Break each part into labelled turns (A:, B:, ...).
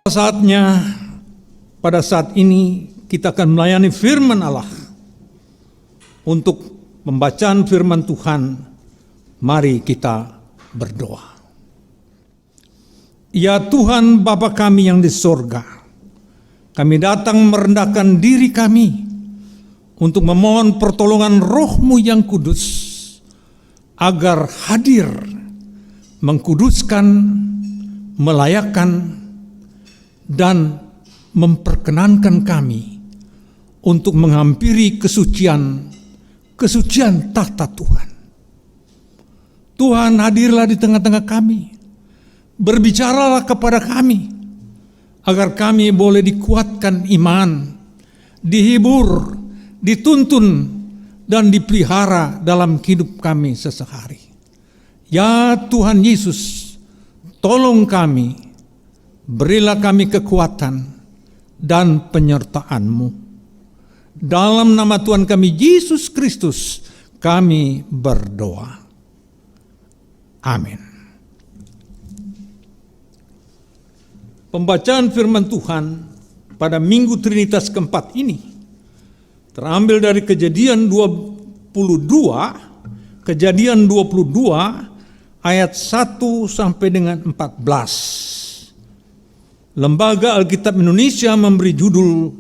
A: Saatnya pada saat ini kita akan melayani firman Allah. Untuk pembacaan firman Tuhan, mari kita berdoa. Ya Tuhan Bapa kami yang di sorga, kami datang merendahkan diri kami untuk memohon pertolongan Roh-Mu yang kudus agar hadir, mengkuduskan, melayakkan, dan memperkenankan kami untuk menghampiri kesucian tahta Tuhan. Tuhan, hadirlah di tengah-tengah kami, berbicaralah kepada kami, agar kami boleh dikuatkan iman, dihibur, dituntun, dan dipelihara dalam hidup kami sesehari. Ya Tuhan Yesus, tolong kami, berilah kami kekuatan dan penyertaan-Mu. Dalam nama Tuhan kami Yesus Kristus, kami berdoa. Amin. Pembacaan firman Tuhan pada Minggu Trinitas keempat ini terambil dari Kejadian 22 ayat 1 sampai dengan 14. Lembaga Alkitab Indonesia memberi judul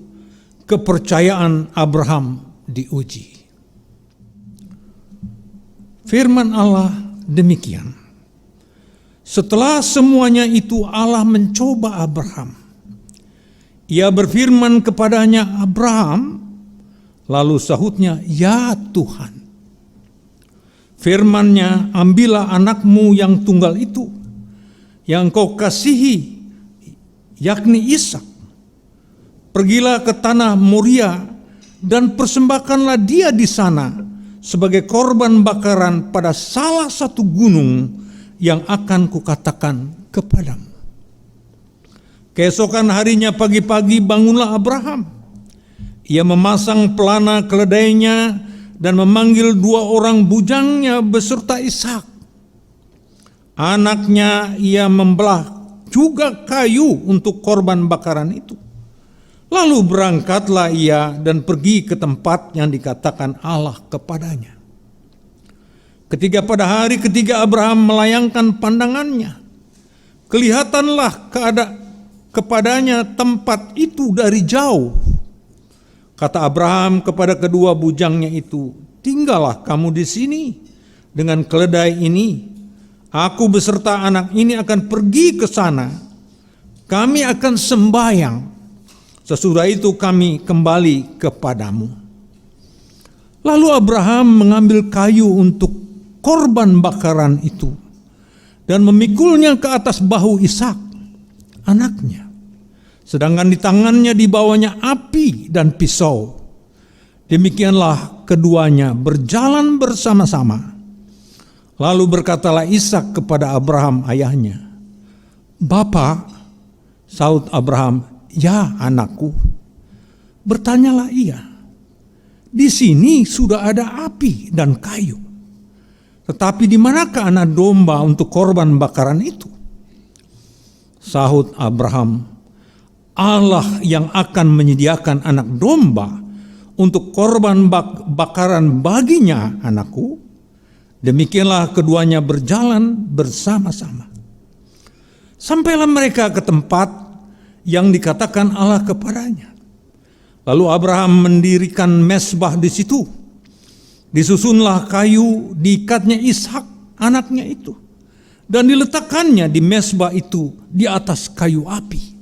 A: Kepercayaan Abraham diuji. Firman Allah demikian. Setelah semuanya itu Allah mencoba Abraham. Ia berfirman kepadanya, Abraham, lalu sahutnya, ya Tuhan. Firman-Nya, ambillah anakmu yang tunggal itu, yang kau kasihi, yakni Ishak. Pergilah ke tanah Moria dan persembahkanlah dia di sana sebagai korban bakaran pada salah satu gunung yang akan kukatakan kepadamu. Keesokan harinya pagi-pagi bangunlah Abraham. Ia memasang pelana keledainya dan memanggil 2 orang bujangnya beserta Ishak. Anaknya ia membelah juga kayu untuk korban bakaran itu. Lalu berangkatlah ia dan pergi ke tempat yang dikatakan Allah kepadanya. Pada hari ketiga Abraham melayangkan pandangannya, kelihatanlah kepadanya tempat itu dari jauh. Kata Abraham kepada kedua bujangnya itu, tinggallah kamu di sini dengan keledai ini. Aku beserta anak ini akan pergi ke sana. Kami akan sembahyang. Sesudah itu kami kembali kepadamu. Lalu Abraham mengambil kayu untuk korban bakaran itu dan memikulnya ke atas bahu Ishak, anaknya. Sedangkan di tangannya dibawanya api dan pisau. Demikianlah keduanya berjalan bersama-sama. Lalu berkatalah Ishak kepada Abraham ayahnya, Bapa, sahut Abraham, ya anakku. Bertanyalah ia, di sini sudah ada api dan kayu, tetapi di manakah anak domba untuk korban bakaran itu? Sahut Abraham, Allah yang akan menyediakan anak domba untuk korban bakaran baginya, anakku. Demikianlah keduanya berjalan bersama-sama. Sampailah mereka ke tempat yang dikatakan Allah kepadanya. Lalu Abraham mendirikan mezbah di situ. Disusunlah kayu, diikatnya Ishak, anaknya itu, dan diletakkannya di mezbah itu di atas kayu api.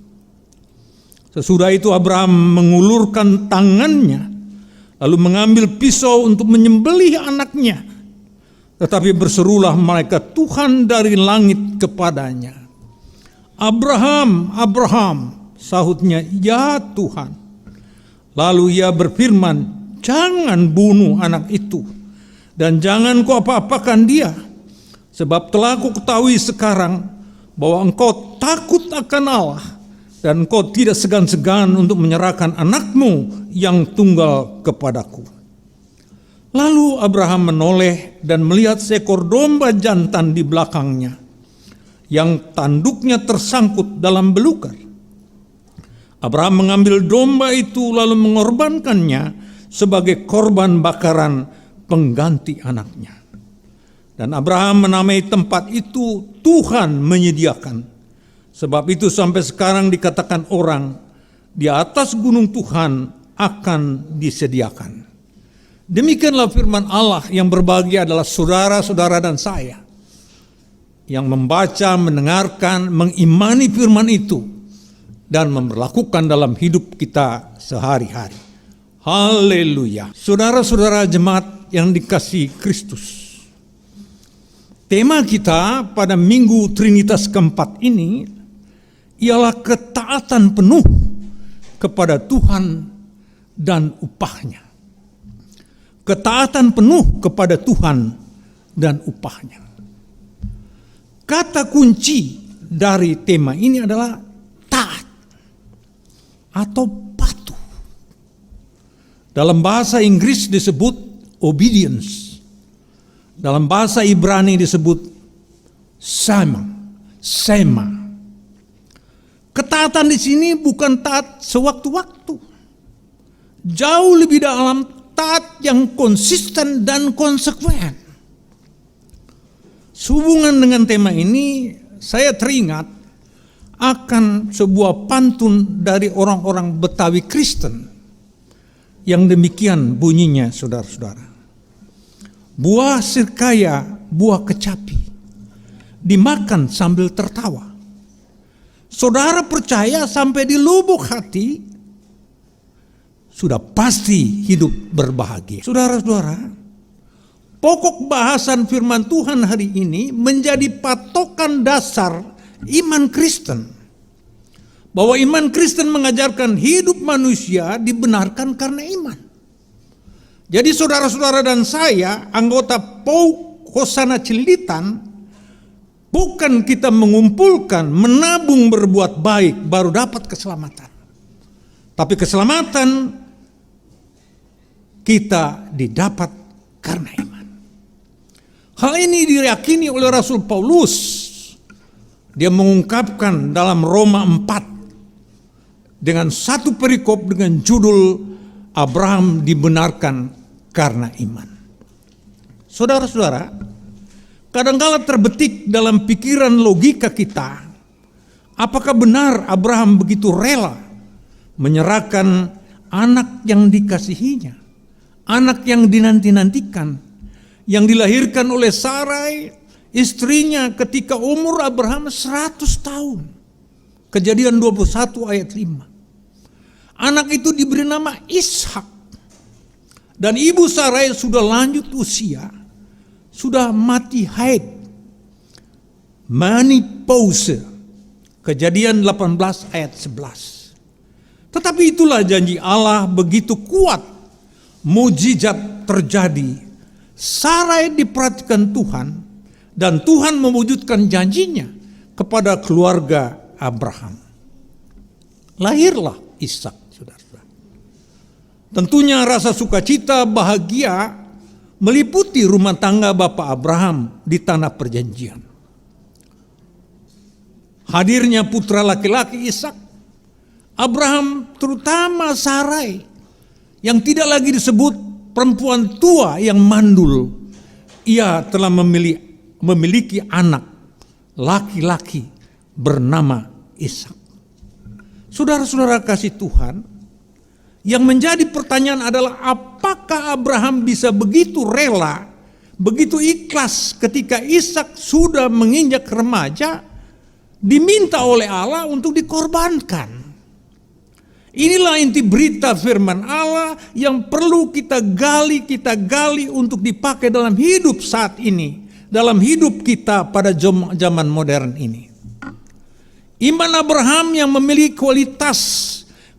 A: Sesudah itu Abraham mengulurkan tangannya, lalu mengambil pisau untuk menyembelih anaknya. Tetapi berserulah malaikat Tuhan dari langit kepadanya, Abraham, Abraham, sahutnya, ya Tuhan. Lalu ia berfirman, jangan bunuh anak itu, dan jangan kau apa-apakan dia, sebab telah aku ketahui sekarang bahwa engkau takut akan Allah, dan engkau tidak segan-segan untuk menyerahkan anakmu yang tunggal kepadaku. Lalu Abraham menoleh dan melihat seekor domba jantan di belakangnya, yang tanduknya tersangkut dalam belukar. Abraham mengambil domba itu lalu mengorbankannya sebagai korban bakaran pengganti anaknya. Dan Abraham menamai tempat itu Tuhan menyediakan. Sebab itu sampai sekarang dikatakan orang, di atas gunung Tuhan akan disediakan. Demikianlah firman Allah yang berbahagia adalah saudara-saudara dan saya, yang membaca, mendengarkan, mengimani firman itu, dan memperlakukan dalam hidup kita sehari-hari. Haleluya. Saudara-saudara jemaat yang dikasihi Kristus, tema kita pada Minggu Trinitas keempat ini ialah ketaatan penuh kepada Tuhan dan upahnya. Ketaatan penuh kepada Tuhan dan upahnya. Kata kunci dari tema ini adalah taat atau patuh. Dalam bahasa Inggris disebut obedience. Dalam bahasa Ibrani disebut sema. Ketaatan di sini bukan taat sewaktu-waktu. Jauh lebih dalam, taat yang konsisten dan konsekuen. Sehubungan dengan tema ini, saya teringat akan sebuah pantun dari orang-orang Betawi Kristen yang demikian bunyinya, saudara-saudara. Buah sirkaya, buah kecapi, dimakan sambil tertawa. Saudara percaya sampai di lubuk hati, sudah pasti hidup berbahagia. Saudara-saudara, pokok bahasan firman Tuhan hari ini menjadi patokan dasar iman Kristen. Bahwa iman Kristen mengajarkan hidup manusia dibenarkan karena iman. Jadi saudara-saudara dan saya, anggota PAUK Hosana Cililitan, bukan kita mengumpulkan, menabung berbuat baik baru dapat keselamatan. Tapi keselamatan kita didapat karena iman. Hal ini diyakini oleh Rasul Paulus. Dia mengungkapkan dalam Roma 4 dengan satu perikop dengan judul Abraham dibenarkan karena iman. Saudara-saudara, kadang-kala terbetik dalam pikiran logika kita, apakah benar Abraham begitu rela menyerahkan anak yang dikasihinya, anak yang dinanti-nantikan, yang dilahirkan oleh Sarai, istrinya ketika umur Abraham 100 tahun. Kejadian 21 ayat 5. Anak itu diberi nama Ishak. Dan ibu Sarai sudah lanjut usia, sudah mati haid, menopause. Kejadian 18 ayat 11. Tetapi itulah janji Allah begitu kuat, mujizat terjadi. Sarai diperhatikan Tuhan, dan Tuhan mewujudkan janjinya kepada keluarga Abraham. Lahirlah Ishak, saudara. Tentunya rasa sukacita, bahagia meliputi rumah tangga Bapak Abraham di tanah perjanjian. Hadirnya putra laki-laki Ishak, Abraham terutama Sarai yang tidak lagi disebut perempuan tua yang mandul. Ia telah memiliki anak laki-laki bernama Ishak. Saudara-saudara kasih Tuhan, yang menjadi pertanyaan adalah apakah Abraham bisa begitu rela, begitu ikhlas ketika Ishak sudah menginjak remaja, diminta oleh Allah untuk dikorbankan. Inilah inti berita firman Allah yang perlu kita gali untuk dipakai dalam hidup saat ini, dalam hidup kita pada zaman modern ini. Iman Abraham yang memiliki kualitas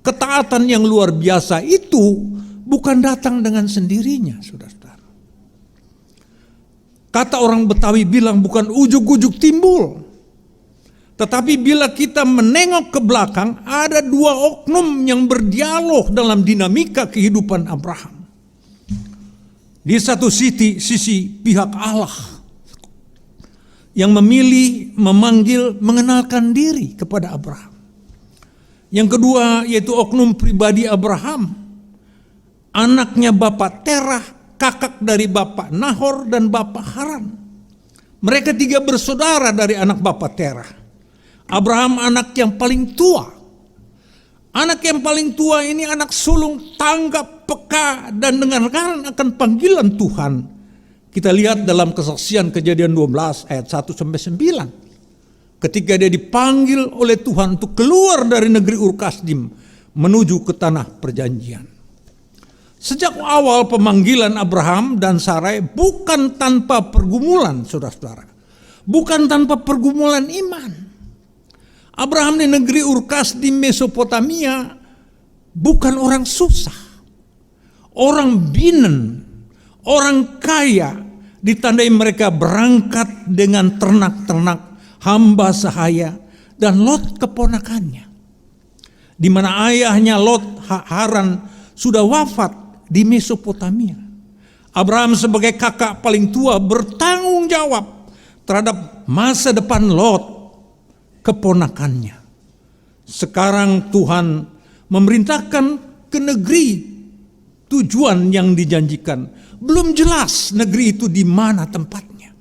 A: ketaatan yang luar biasa itu bukan datang dengan sendirinya, saudara-saudara. Kata orang Betawi bilang bukan ujug-ujug timbul. Tetapi bila kita menengok ke belakang, ada dua oknum yang berdialog dalam dinamika kehidupan Abraham. Di satu sisi pihak Allah yang memilih, memanggil, mengenalkan diri kepada Abraham. Yang kedua yaitu oknum pribadi Abraham, anaknya Bapak Terah, kakak dari Bapak Nahor dan Bapak Haran. Mereka tiga bersaudara dari anak Bapak Terah. Abraham anak yang paling tua. Anak yang paling tua ini anak sulung, tanggap, peka, dan dengarkan akan panggilan Tuhan. Kita lihat dalam kesaksian Kejadian 12 ayat 1-9. Ketika dia dipanggil oleh Tuhan untuk keluar dari negeri Ur Kasdim menuju ke tanah perjanjian. Sejak awal pemanggilan Abraham dan Sarai bukan tanpa pergumulan, saudara-saudara. Bukan tanpa pergumulan iman. Abraham di negeri Ur Kasdim Mesopotamia bukan orang susah, orang binen, orang kaya, ditandai mereka berangkat dengan ternak-ternak, hamba sahaya, dan Lot keponakannya. Di mana ayahnya Lot Haran sudah wafat di Mesopotamia. Abraham sebagai kakak paling tua bertanggung jawab terhadap masa depan Lot, keponakannya. Sekarang Tuhan memerintahkan ke negeri tujuan yang dijanjikan. Belum jelas negeri itu di mana tempatnya.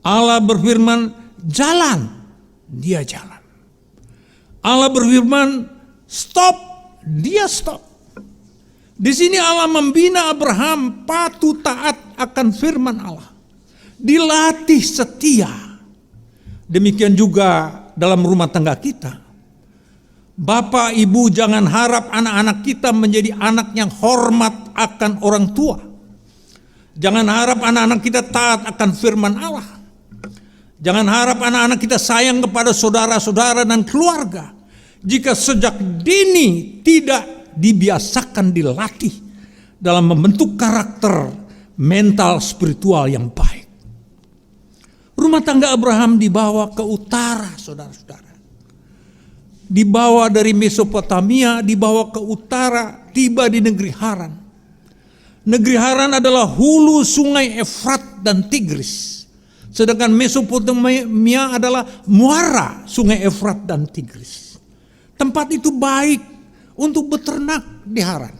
A: Allah berfirman, jalan, dia jalan. Allah berfirman, stop, dia stop. Di sini Allah membina Abraham patuh taat akan firman Allah. Dilatih setia. Demikian juga dalam rumah tangga kita. Bapak, ibu jangan harap anak-anak kita menjadi anak yang hormat akan orang tua. Jangan harap anak-anak kita taat akan firman Allah. Jangan harap anak-anak kita sayang kepada saudara-saudara dan keluarga. Jika sejak dini tidak dibiasakan dilatih dalam membentuk karakter mental spiritual yang baik. Rumah tangga Abraham dibawa ke utara, saudara-saudara. Dibawa dari Mesopotamia, dibawa ke utara, tiba di negeri Haran. Negeri Haran adalah hulu sungai Efrat dan Tigris. Sedangkan Mesopotamia adalah muara sungai Efrat dan Tigris. Tempat itu baik untuk beternak di Haran.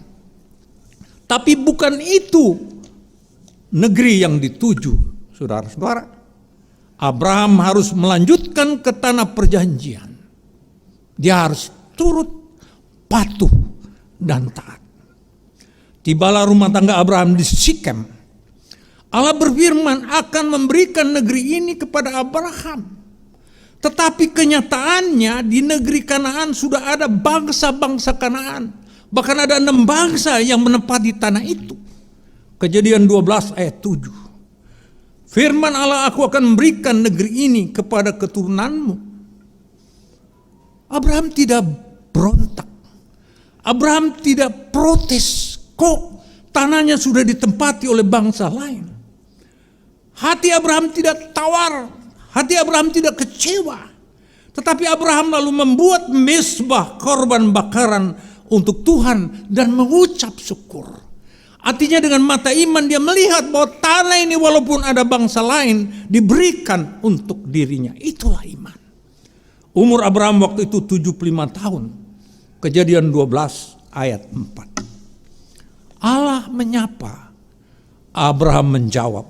A: Tapi bukan itu negeri yang dituju, saudara-saudara. Abraham harus melanjutkan ke tanah perjanjian. Dia harus turut, patuh, dan taat. Tibalah rumah tangga Abraham di Sikem. Allah berfirman akan memberikan negeri ini kepada Abraham. Tetapi kenyataannya di negeri Kanaan sudah ada bangsa-bangsa Kanaan. Bahkan ada 6 bangsa yang menempati tanah itu. Kejadian 12 ayat 7. Firman Allah, aku akan memberikan negeri ini kepada keturunanmu. Abraham tidak berontak. Abraham tidak protes. Kok tanahnya sudah ditempati oleh bangsa lain? Hati Abraham tidak tawar. Hati Abraham tidak kecewa. Tetapi Abraham lalu membuat mezbah korban bakaran untuk Tuhan dan mengucap syukur. Artinya dengan mata iman dia melihat bahwa tanah ini walaupun ada bangsa lain diberikan untuk dirinya. Itulah iman. Umur Abraham waktu itu 75 tahun. Kejadian 12 ayat 4. Allah menyapa. Abraham menjawab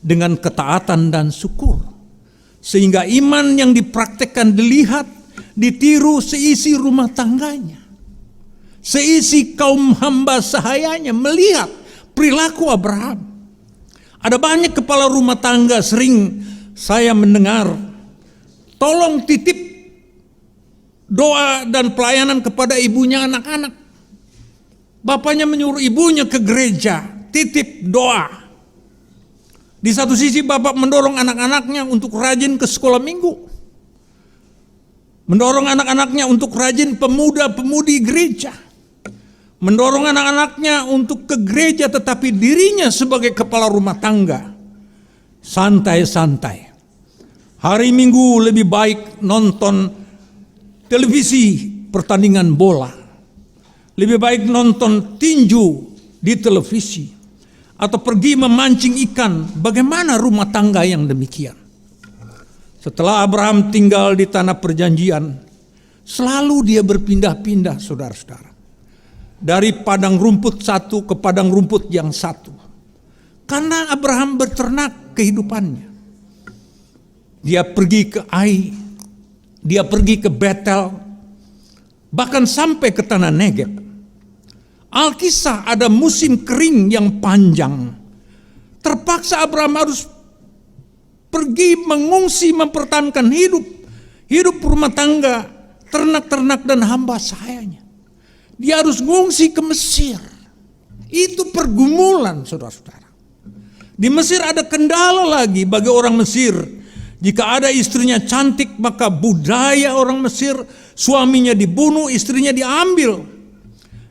A: dengan ketaatan dan syukur. Sehingga iman yang dipraktekkan dilihat, ditiru seisi rumah tangganya. Seisi kaum hamba sahayanya melihat perilaku Abraham. Ada banyak kepala rumah tangga sering saya mendengar, tolong titip doa dan pelayanan kepada ibunya anak-anak. Bapaknya menyuruh ibunya ke gereja, titip doa. Di satu sisi bapak mendorong anak-anaknya untuk rajin ke sekolah minggu. Mendorong anak-anaknya untuk rajin pemuda-pemudi gereja. Mendorong anak-anaknya untuk ke gereja tetapi dirinya sebagai kepala rumah tangga santai-santai. Hari Minggu lebih baik nonton televisi pertandingan bola. Lebih baik nonton tinju di televisi. Atau pergi memancing ikan. Bagaimana rumah tangga yang demikian? Setelah Abraham tinggal di tanah perjanjian, Selalu dia berpindah-pindah, saudara-saudara. Dari padang rumput satu ke padang rumput yang satu. Karena Abraham berternak kehidupannya. Dia pergi ke Ai, dia pergi ke Betel, bahkan sampai ke tanah Negeb. Alkisah ada musim kering yang panjang. Terpaksa Abraham harus pergi mengungsi mempertahankan hidup rumah tangga, ternak-ternak dan hamba sahayanya. Dia harus ngungsi ke Mesir. Itu pergumulan, saudara-saudara. Di Mesir ada kendala lagi bagi orang Mesir. Jika ada istrinya cantik, maka budaya orang Mesir, suaminya dibunuh, istrinya diambil.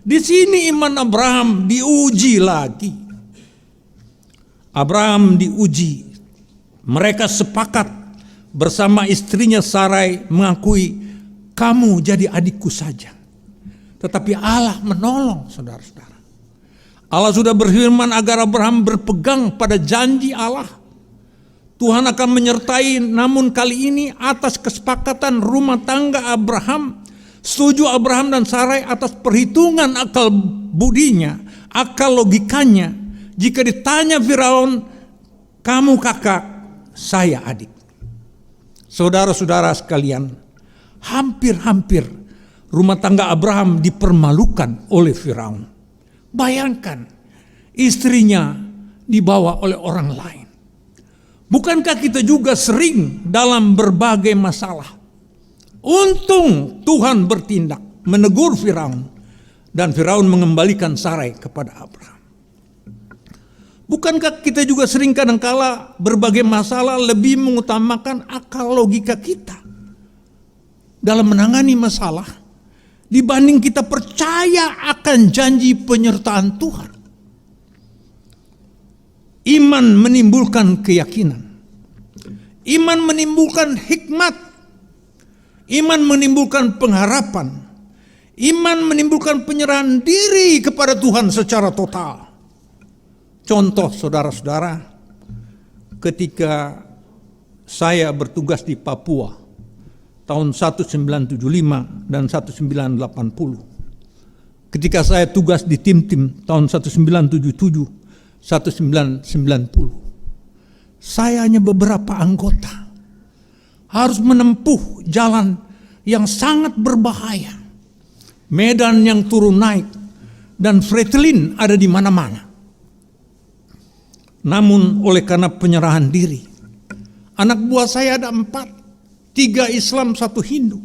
A: Di sini iman Abraham diuji lagi. Abraham diuji. Mereka sepakat bersama istrinya Sarai mengakui, kamu jadi adikku saja. Tetapi Allah menolong, saudara-saudara. Allah sudah berfirman agar Abraham berpegang pada janji Allah. Tuhan akan menyertai, namun kali ini atas kesepakatan rumah tangga Abraham, setuju Abraham dan Sarai atas perhitungan akal budinya, akal logikanya. Jika ditanya Firaun, kamu kakak, saya adik. Saudara-saudara sekalian, hampir-hampir rumah tangga Abraham dipermalukan oleh Firaun. Bayangkan, istrinya dibawa oleh orang lain. Bukankah kita juga sering dalam berbagai masalah? Untung Tuhan bertindak, menegur Firaun, dan Firaun mengembalikan Sarai kepada Abraham. Bukankah kita juga sering kadangkala berbagai masalah lebih mengutamakan akal logika kita dalam menangani masalah dibanding kita percaya akan janji penyertaan Tuhan? Iman menimbulkan keyakinan. Iman menimbulkan hikmat. Iman menimbulkan pengharapan. Iman menimbulkan penyerahan diri kepada Tuhan secara total. Contoh, saudara-saudara, ketika saya bertugas di Papua tahun 1975 dan 1980. Ketika saya tugas di tim-tim tahun 1977, 1990. Saya hanya beberapa anggota harus menempuh jalan yang sangat berbahaya. Medan yang turun naik dan fretilin ada di mana-mana. Namun oleh karena penyerahan diri, anak buah saya ada 4, 3 Islam, 1 Hindu.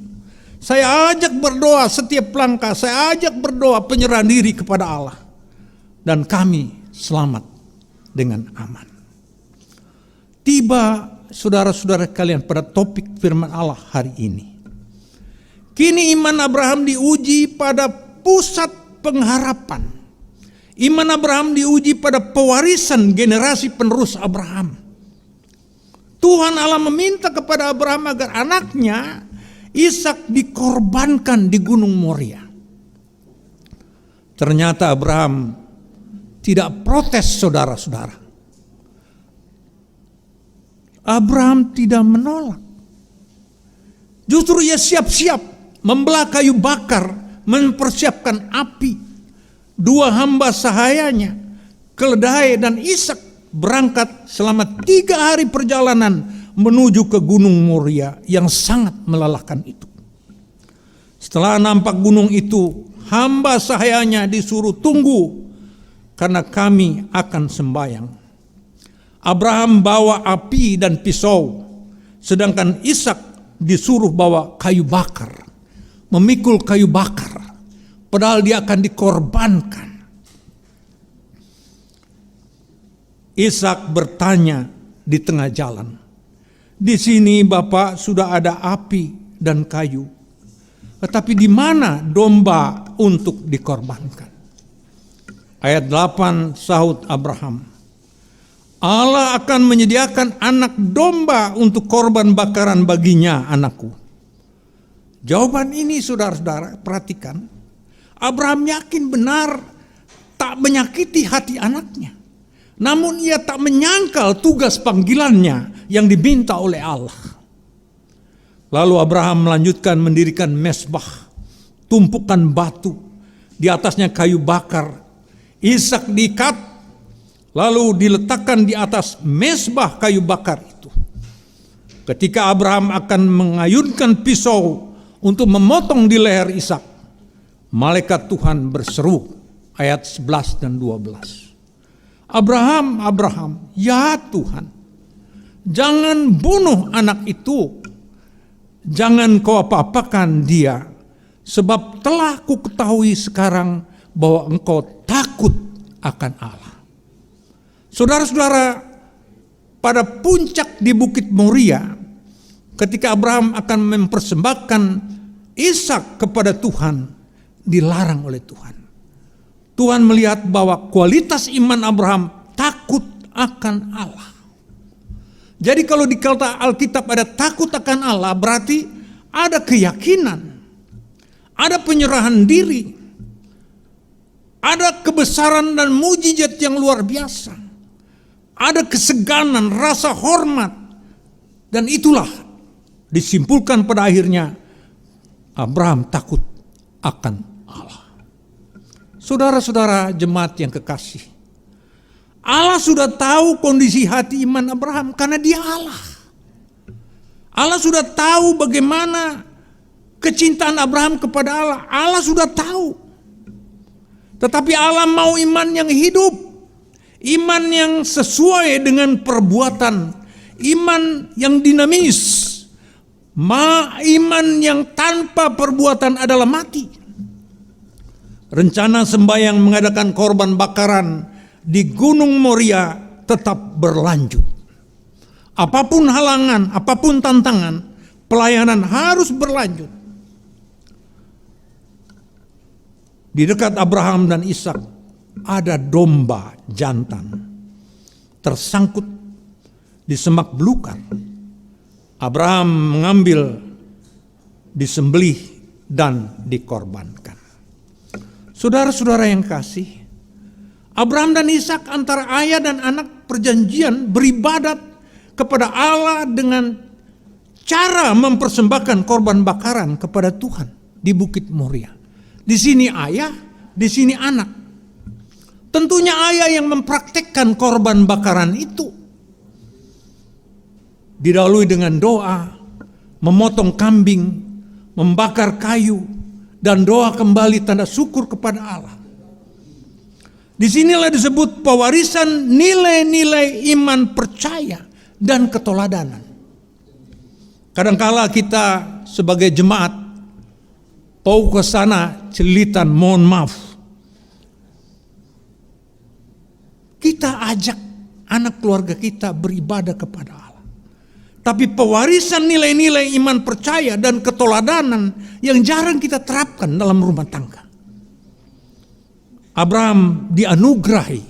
A: Saya ajak berdoa setiap langkah, saya ajak berdoa penyerahan diri kepada Allah. Dan kami selamat dengan aman. Tiba saudara-saudara kalian pada topik firman Allah hari ini. Kini iman Abraham diuji pada pusat pengharapan. Iman Abraham diuji pada pewarisan generasi penerus Abraham. Tuhan Allah meminta kepada Abraham agar anaknya Ishak dikorbankan di Gunung Moria. Ternyata Abraham tidak protes, saudara-saudara. Abraham tidak menolak. Justru ia siap-siap membelah kayu bakar, mempersiapkan api. 2 hamba sahayanya, keledai dan Ishak, berangkat selama 3 hari perjalanan menuju ke Gunung Moria yang sangat melelahkan itu. Setelah nampak gunung itu, hamba sahayanya disuruh tunggu karena kami akan sembahyang. Abraham bawa api dan pisau, sedangkan Ishak disuruh bawa kayu bakar, memikul kayu bakar. Padahal dia akan dikorbankan. Ishak bertanya di tengah jalan, di sini Bapak sudah ada api dan kayu, tetapi di mana domba untuk dikorbankan? Ayat 8 sahut Abraham, Allah akan menyediakan anak domba untuk korban bakaran baginya, anakku. Jawaban ini saudara-saudara perhatikan. Abraham yakin benar tak menyakiti hati anaknya. Namun ia tak menyangkal tugas panggilannya yang diminta oleh Allah. Lalu Abraham melanjutkan mendirikan mezbah, tumpukan batu, di atasnya kayu bakar. Ishak diikat, lalu diletakkan di atas mezbah kayu bakar itu. Ketika Abraham akan mengayunkan pisau untuk memotong di leher Ishak, malaikat Tuhan berseru, ayat 11 dan 12. Abraham, Abraham, ya Tuhan, jangan bunuh anak itu. Jangan kau apa-apakan dia, sebab telah ku ketahui sekarang bahwa engkau takut akan Allah. Saudara-saudara, pada puncak di Bukit Moria, ketika Abraham akan mempersembahkan Ishak kepada Tuhan, dilarang oleh Tuhan. Tuhan melihat bahwa kualitas iman Abraham takut akan Allah. Jadi kalau di Alkitab ada takut akan Allah, berarti ada keyakinan, ada penyerahan diri, ada kebesaran dan mujizat yang luar biasa, ada keseganan, rasa hormat, dan itulah disimpulkan pada akhirnya Abraham takut akan Allah. Saudara-saudara jemaat yang kekasih, Allah sudah tahu kondisi hati iman Abraham karena dia Allah. Allah sudah tahu bagaimana kecintaan Abraham kepada Allah. Allah sudah tahu. Tetapi Allah mau iman yang hidup, iman yang sesuai dengan perbuatan, iman yang dinamis, iman yang tanpa perbuatan adalah mati. Rencana sembahyang mengadakan korban bakaran di Gunung Moria tetap berlanjut. Apapun halangan, apapun tantangan, pelayanan harus berlanjut. Di dekat Abraham dan Ishak ada domba jantan tersangkut di semak belukar. Abraham mengambil, disembelih dan dikorbankan. Saudara-saudara yang kasih, Abraham dan Ishak antara ayah dan anak perjanjian beribadat kepada Allah dengan cara mempersembahkan korban bakaran kepada Tuhan di Bukit Moria. Di sini ayah, di sini anak. Tentunya ayah yang mempraktekkan korban bakaran itu. Didahului dengan doa, memotong kambing, membakar kayu, dan doa kembali tanda syukur kepada Allah. Disinilah disebut pewarisan nilai-nilai iman percaya dan keteladanan. Kadangkala kita sebagai jemaat tahu ke sana celitan mohon maaf. Kita ajak anak keluarga kita beribadah kepada Allah. Tapi pewarisan nilai-nilai iman percaya dan keteladanan yang jarang kita terapkan dalam rumah tangga. Abraham dianugerahi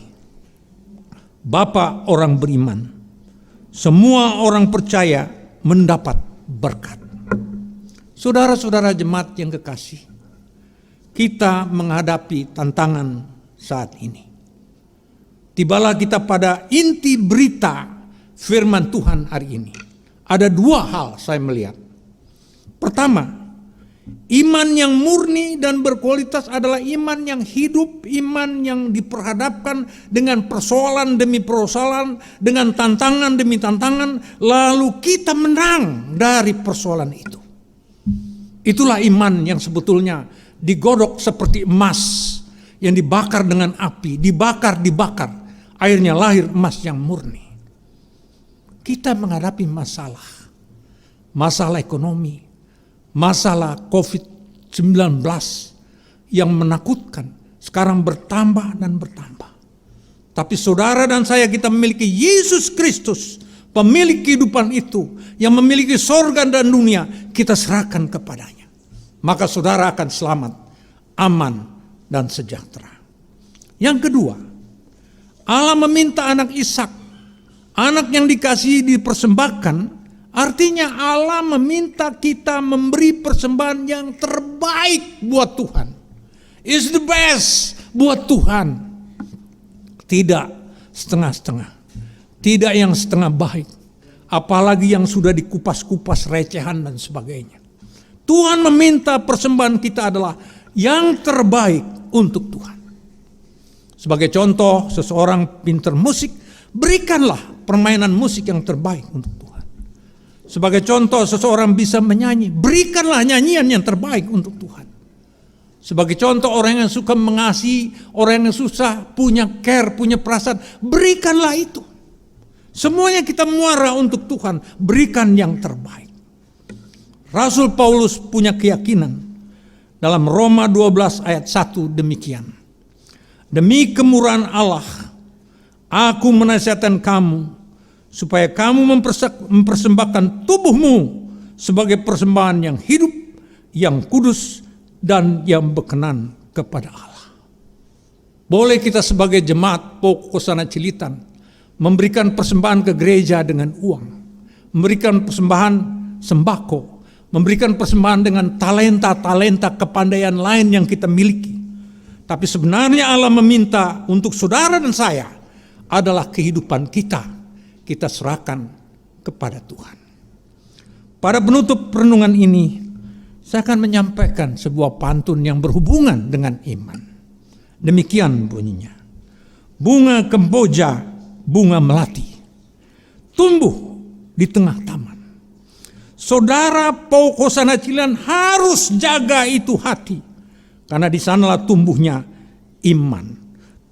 A: Bapa orang beriman. Semua orang percaya mendapat berkat. Saudara-saudara jemaat yang kekasih, kita menghadapi tantangan saat ini. Tibalah kita pada inti berita firman Tuhan hari ini. Ada dua hal saya melihat. Pertama, iman yang murni dan berkualitas adalah iman yang hidup, iman yang diperhadapkan dengan persoalan demi persoalan, dengan tantangan demi tantangan, lalu kita menang dari persoalan itu. Itulah iman yang sebetulnya digodok seperti emas yang dibakar dengan api, dibakar, akhirnya lahir emas yang murni. Kita menghadapi masalah ekonomi, masalah COVID-19 yang menakutkan, sekarang bertambah dan bertambah. Tapi saudara dan saya, kita memiliki Yesus Kristus, pemilik kehidupan itu, yang memiliki sorga dan dunia, kita serahkan kepadanya. Maka saudara akan selamat, aman, dan sejahtera. Yang kedua, Allah meminta anak Ishak, anak yang dikasihi dipersembahkan, artinya Allah meminta kita memberi persembahan yang terbaik buat Tuhan. It's the best buat Tuhan. Tidak setengah-setengah. Tidak yang setengah baik apalagi yang sudah dikupas-kupas recehan dan sebagainya. Tuhan meminta persembahan kita adalah yang terbaik untuk Tuhan. Sebagai contoh, seseorang pintar musik, berikanlah permainan musik yang terbaik untuk Tuhan. Sebagai contoh, seseorang bisa menyanyi, berikanlah nyanyian yang terbaik untuk Tuhan. Sebagai contoh, orang yang suka mengasihi, orang yang susah, punya care, punya perasaan, berikanlah itu. Semuanya kita muara untuk Tuhan, berikan yang terbaik. Rasul Paulus punya keyakinan dalam Roma 12 ayat 1 demikian. Demi kemurahan Allah, aku menasihatkan kamu supaya kamu mempersembahkan tubuhmu sebagai persembahan yang hidup, yang kudus, dan yang berkenan kepada Allah. Boleh kita sebagai jemaat Pokok Hosana Cilitan memberikan persembahan ke gereja dengan uang, memberikan persembahan sembako, memberikan persembahan dengan talenta-talenta kepandaian lain yang kita miliki. Tapi sebenarnya Allah meminta untuk saudara dan saya adalah kehidupan kita serahkan kepada Tuhan. Pada penutup renungan ini, saya akan menyampaikan sebuah pantun yang berhubungan dengan iman. Demikian bunyinya. Bunga kemboja, bunga melati, tumbuh di tengah taman. Saudara Pokok Hosana Cilitan harus jaga itu hati, karena di sanalah tumbuhnya iman.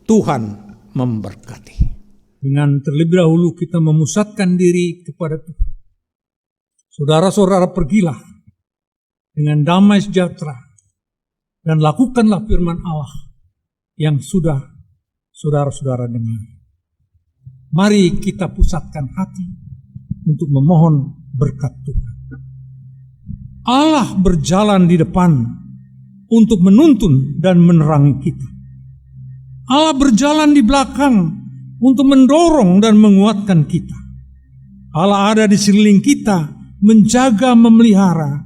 A: Tuhan memberkati. Dengan terlebih dahulu kita memusatkan diri kepada Tuhan. Saudara-saudara, pergilah dengan damai sejahtera dan lakukanlah firman Allah yang sudah saudara-saudara dengar. Mari kita pusatkan hati untuk memohon berkat Tuhan. Allah berjalan di depan untuk menuntun dan menerangi kita. Allah berjalan di belakang untuk mendorong dan menguatkan kita. Allah ada di sekeliling kita, menjaga, memelihara,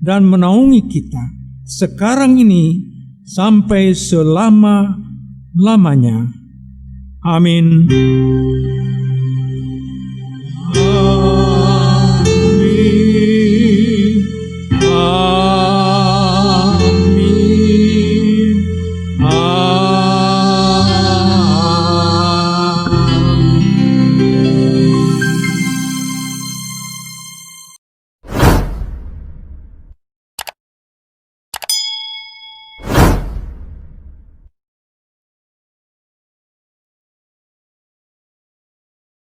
A: dan menaungi kita sekarang ini sampai selama-lamanya. Amin.